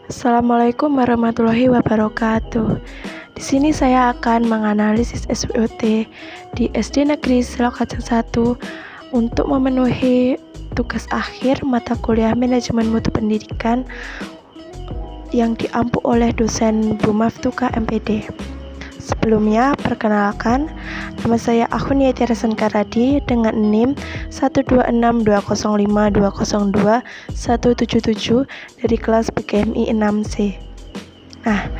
Assalamualaikum warahmatullahi wabarakatuh. Di sini saya akan menganalisis SWOT di SD Negeri Selokajeng 1 untuk memenuhi tugas akhir mata kuliah Manajemen Mutu Pendidikan yang diampu oleh dosen Bu Maftuka MPD. Sebelumnya, perkenalkan, nama saya Akhuniati Rasenkaradi dengan NIM 126205202 dari kelas PKMI 6C. Nah,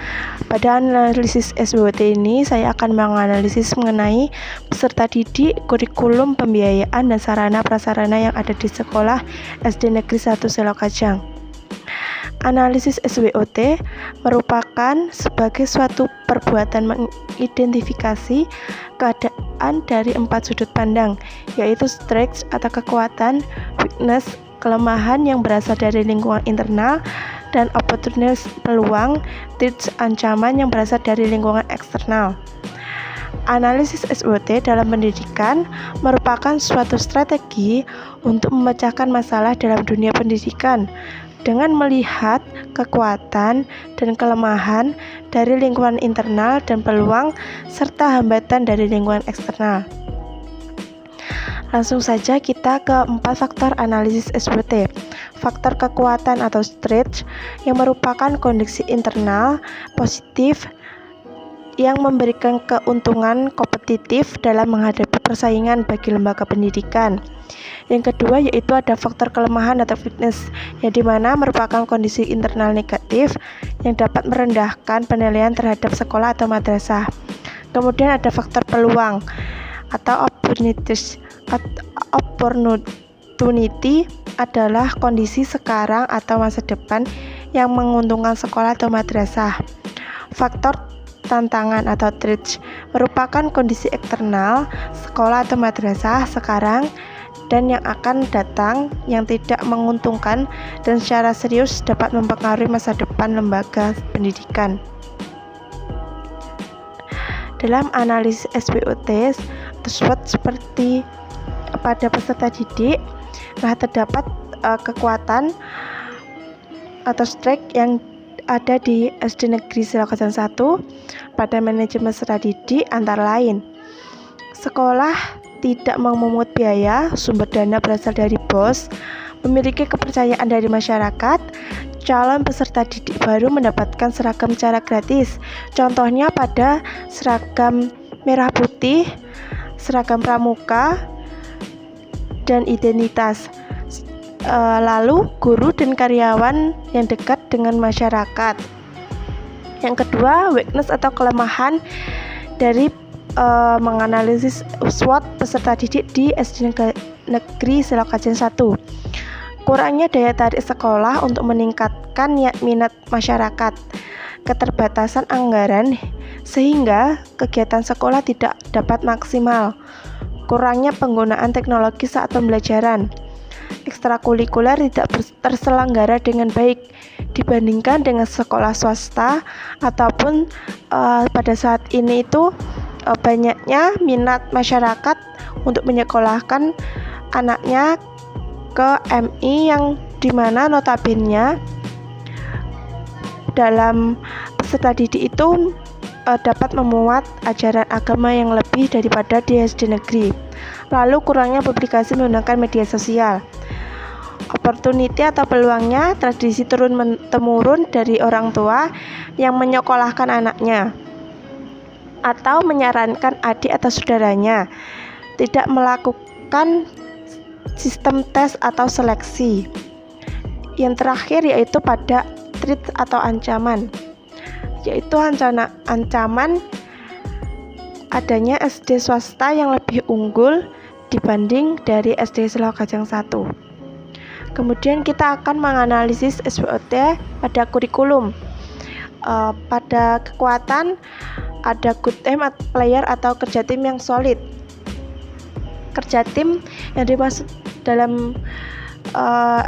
pada analisis SWOT ini saya akan menganalisis mengenai peserta didik, kurikulum, pembiayaan, dan sarana-prasarana yang ada di sekolah SD Negeri 1 Selokajang. Analisis SWOT merupakan sebagai suatu perbuatan mengidentifikasi keadaan dari 4 sudut pandang, yaitu strength atau kekuatan, weakness, kelemahan yang berasal dari lingkungan internal, dan opportunities, peluang, threats, ancaman yang berasal dari lingkungan eksternal. Analisis SWOT dalam pendidikan merupakan suatu strategi untuk memecahkan masalah dalam dunia pendidikan dengan melihat kekuatan dan kelemahan dari lingkungan internal dan peluang serta hambatan dari lingkungan eksternal. Langsung saja kita ke 4 faktor analisis SWOT. Faktor kekuatan atau strength yang merupakan kondisi internal positif yang memberikan keuntungan kompetitif dalam menghadapi persaingan bagi lembaga pendidikan. Yang kedua yaitu ada faktor kelemahan atau weakness, yang dimana merupakan kondisi internal negatif yang dapat merendahkan penilaian terhadap sekolah atau madrasah. Kemudian ada faktor peluang atau opportunities. Opportunity adalah kondisi sekarang atau masa depan yang menguntungkan sekolah atau madrasah. Faktor tantangan atau threats merupakan kondisi eksternal sekolah atau madrasah sekarang dan yang akan datang yang tidak menguntungkan dan secara serius dapat mempengaruhi masa depan lembaga pendidikan. Dalam analisis SWOT tersebut seperti pada peserta didik, terdapat kekuatan atau strength yang ada di SD Negeri Selokajeng 1 pada manajemen peserta didik antara lain sekolah tidak memungut biaya, sumber dana berasal dari BOS, memiliki kepercayaan dari masyarakat, calon peserta didik baru mendapatkan seragam secara gratis. Contohnya pada seragam merah putih, seragam pramuka, dan identitas. Lalu guru dan karyawan yang dekat dengan masyarakat. Yang kedua, weakness atau kelemahan dari menganalisis SWOT peserta didik di SD Negeri Selokajeng 1. Kurangnya daya tarik sekolah untuk meningkatkan minat masyarakat, keterbatasan anggaran sehingga kegiatan sekolah tidak dapat maksimal, kurangnya penggunaan teknologi saat pembelajaran, ekstrakurikuler tidak terselenggara dengan baik dibandingkan dengan sekolah swasta ataupun pada saat ini itu banyaknya minat masyarakat untuk menyekolahkan anaknya ke MI yang dimana notabene dalam peserta didik itu dapat memuat ajaran agama yang lebih daripada di SD negeri. Lalu kurangnya publikasi menggunakan media sosial. Opportunity atau peluangnya tradisi turun-temurun dari orang tua yang menyekolahkan anaknya atau menyarankan adik atau saudaranya tidak melakukan sistem tes atau seleksi. Yang terakhir yaitu pada threat atau ancaman, yaitu ancaman adanya SD swasta yang lebih unggul dibanding dari SD Selokajeng 1. Kemudian kita akan menganalisis SWOT pada kurikulum. Pada kekuatan ada good team player atau kerja tim yang solid. Kerja tim yang dimaksud dalam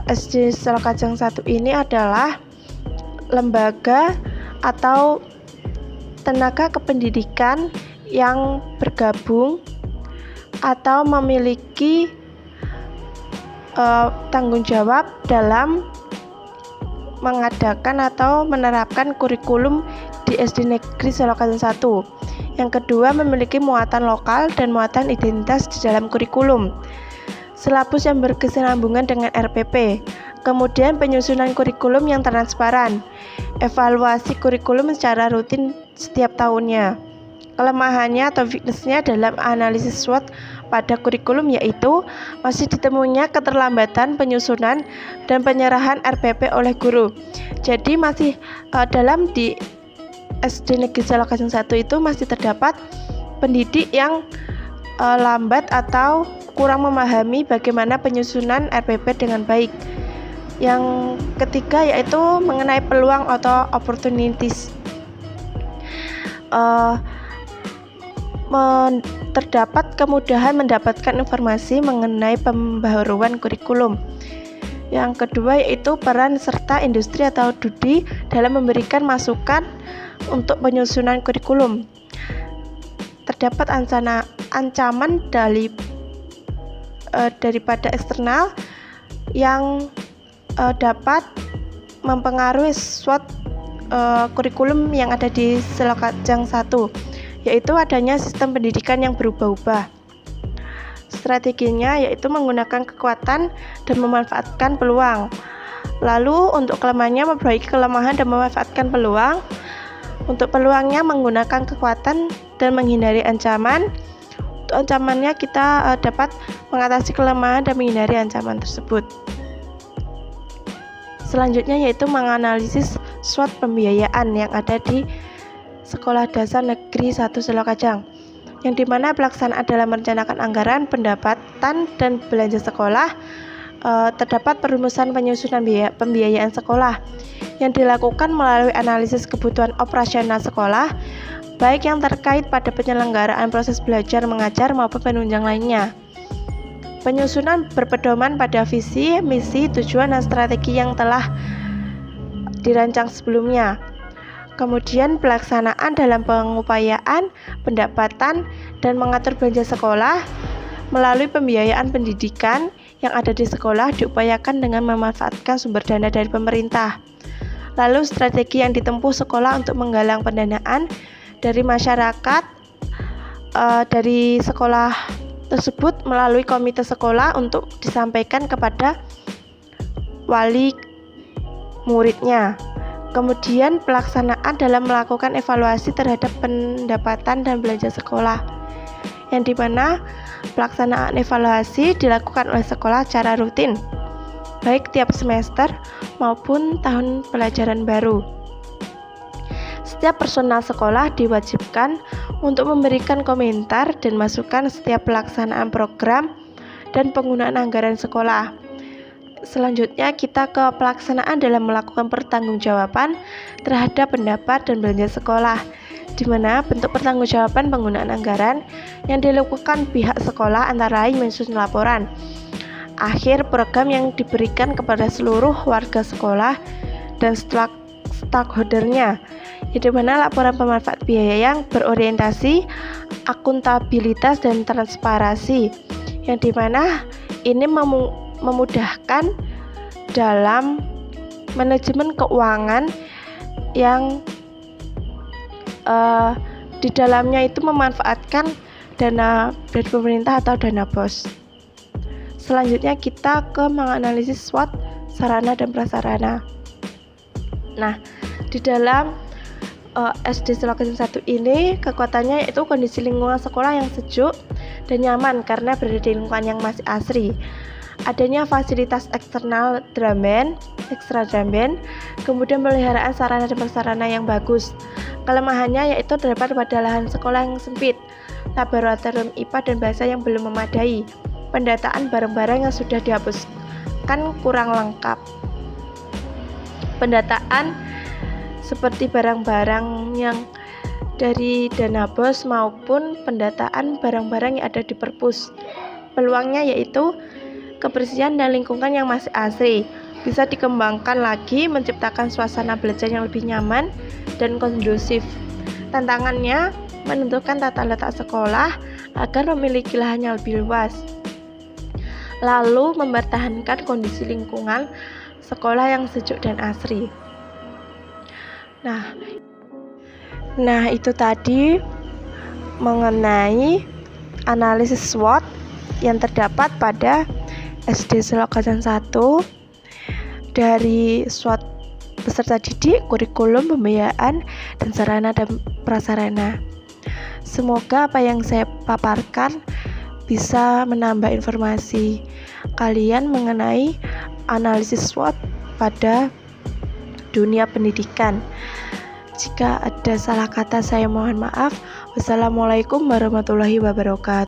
SD Selokajeng 1 ini adalah lembaga atau tenaga kependidikan yang bergabung atau memiliki tanggung jawab dalam mengadakan atau menerapkan kurikulum di SD Negeri Selokajang 1. Yang kedua, memiliki muatan lokal dan muatan identitas di dalam kurikulum. Silabus yang berkesinambungan dengan RPP. Kemudian penyusunan kurikulum yang transparan. Evaluasi kurikulum secara rutin setiap tahunnya. Kelemahannya atau weakness-nya dalam analisis SWOT pada kurikulum yaitu masih ditemuinya keterlambatan penyusunan dan penyerahan RPP oleh guru. Jadi masih dalam di SD Negeri Selokajang 1 itu masih terdapat pendidik yang lambat atau kurang memahami bagaimana penyusunan RPP dengan baik. Yang ketiga yaitu mengenai peluang atau opportunities. Terdapat kemudahan mendapatkan informasi mengenai pembaharuan kurikulum. Yang kedua yaitu peran serta industri atau DUDI dalam memberikan masukan untuk penyusunan kurikulum. Terdapat ancaman daripada eksternal yang dapat mempengaruhi SWOT kurikulum yang ada di Selokajang 1, yaitu adanya sistem pendidikan yang berubah-ubah. Strateginya yaitu menggunakan kekuatan dan memanfaatkan peluang. Lalu untuk kelemahannya memperbaiki kelemahan dan memanfaatkan peluang. Untuk peluangnya menggunakan kekuatan dan menghindari ancaman. Untuk ancamannya kita dapat mengatasi kelemahan dan menghindari ancaman tersebut. Selanjutnya yaitu menganalisis SWOT pembiayaan yang ada di Sekolah Dasar Negeri 1 Selokajang, yang dimana pelaksanaan dalam merencanakan anggaran, pendapatan, dan belanja sekolah. Terdapat perumusan penyusunan pembiayaan sekolah yang dilakukan melalui analisis kebutuhan operasional sekolah, baik yang terkait pada penyelenggaraan proses belajar mengajar maupun penunjang lainnya. Penyusunan berpedoman pada visi, misi, tujuan, dan strategi yang telah dirancang sebelumnya. Kemudian pelaksanaan dalam pengupayaan, pendapatan, dan mengatur belanja sekolah melalui pembiayaan pendidikan yang ada di sekolah diupayakan dengan memanfaatkan sumber dana dari pemerintah. Lalu strategi yang ditempuh sekolah untuk menggalang pendanaan dari masyarakat dari sekolah tersebut melalui komite sekolah untuk disampaikan kepada wali muridnya. Kemudian pelaksanaan dalam melakukan evaluasi terhadap pendapatan dan belanja sekolah, yang dimana pelaksanaan evaluasi dilakukan oleh sekolah secara rutin, baik tiap semester maupun tahun pelajaran baru. Setiap personal sekolah diwajibkan untuk memberikan komentar dan masukan setiap pelaksanaan program dan penggunaan anggaran sekolah. Selanjutnya kita ke pelaksanaan dalam melakukan pertanggungjawaban terhadap pendapat dan belanja sekolah, di mana bentuk pertanggungjawaban penggunaan anggaran yang dilakukan pihak sekolah antara lain menyusun laporan akhir program yang diberikan kepada seluruh warga sekolah dan stakeholdernya, di mana laporan pemanfaat biaya yang berorientasi akuntabilitas dan transparansi, yang dimana ini memudahkan dalam manajemen keuangan yang di dalamnya itu memanfaatkan dana dari pemerintah atau dana BOS. Selanjutnya kita ke menganalisis SWOT sarana dan prasarana. Nah, di dalam SD Selokajang 1 ini kekuatannya yaitu kondisi lingkungan sekolah yang sejuk dan nyaman karena berada di lingkungan yang masih asri. Adanya fasilitas eksternal ekstra drum band, kemudian pemeliharaan sarana dan prasarana yang bagus. Kelemahannya yaitu terdapat pada lahan sekolah yang sempit, laboratorium IPA dan bahasa yang belum memadai, pendataan barang-barang yang sudah dihapuskan kurang lengkap. Pendataan seperti barang-barang yang dari dana BOS maupun pendataan barang-barang yang ada di perpus. Peluangnya yaitu kebersihan dan lingkungan yang masih asri, bisa dikembangkan lagi menciptakan suasana belajar yang lebih nyaman dan kondusif. Tantangannya menentukan tata letak sekolah agar memiliki lahan yang lebih luas, lalu mempertahankan kondisi lingkungan sekolah yang sejuk dan asri. Nah, itu tadi mengenai analisis SWOT yang terdapat pada SD Selokatan 1 dari SWOT peserta didik, kurikulum, pembiayaan, dan sarana dan prasarana. Semoga apa yang saya paparkan bisa menambah informasi kalian mengenai analisis SWOT pada dunia pendidikan. Jika ada salah kata, saya mohon maaf. Wassalamualaikum warahmatullahi wabarakatuh.